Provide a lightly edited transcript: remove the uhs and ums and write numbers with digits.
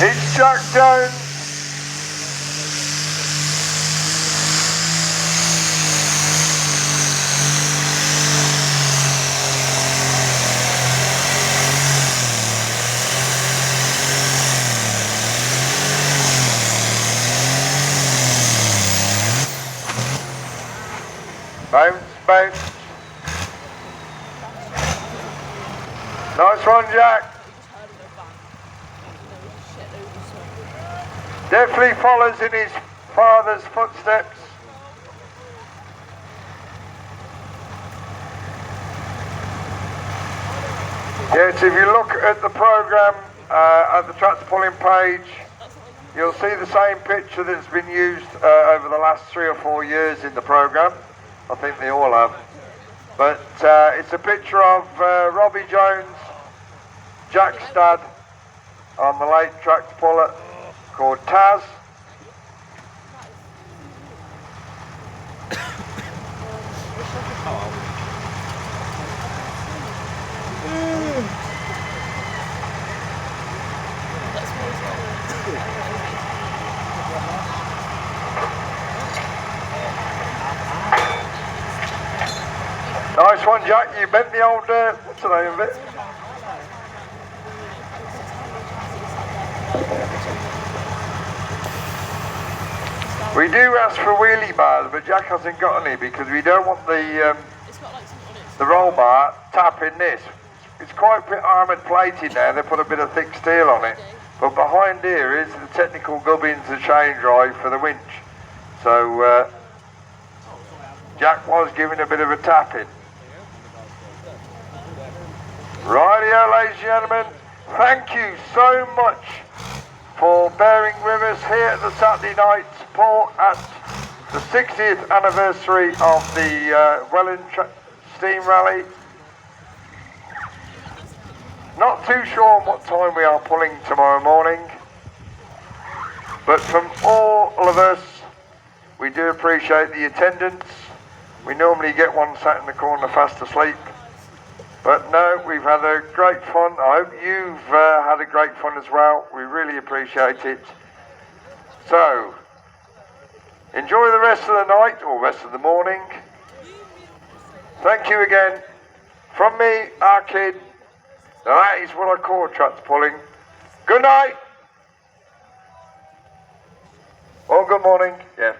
It's Jack Jones. Bounce, bounce. Nice one, Jack. Definitely follows in his father's footsteps. Yes, if you look at the programme at the tractor pulling page, you'll see the same picture that's been used over the last 3 or 4 years in the programme. I think they all have. But it's a picture of Robbie Jones, Jack's dad, on the late tractor puller called Taz. Nice one, Jack. You bent the old, what's the name of it? We do ask for wheelie bars, but Jack hasn't got any because we don't want the roll bar tapping this. It's quite a bit armoured plated now. They put a bit of thick steel on it. But behind here is the technical gubbins, the chain drive for the winch. So Jack was giving a bit of a tapping. Rightio, ladies and gentlemen, thank you so much for bearing with us here at the Saturday night pull at the 60th anniversary of the Welland Steam Rally. Not too sure what time we are pulling tomorrow morning, but from all of us, we do appreciate the attendance. We normally get one sat in the corner fast asleep. But no, we've had a great fun. I hope you've had a great fun as well. We really appreciate it. So, enjoy the rest of the night or rest of the morning. Thank you again. From me, our kid, that is what I call tractor pulling. Good night. Or good morning. Yeah.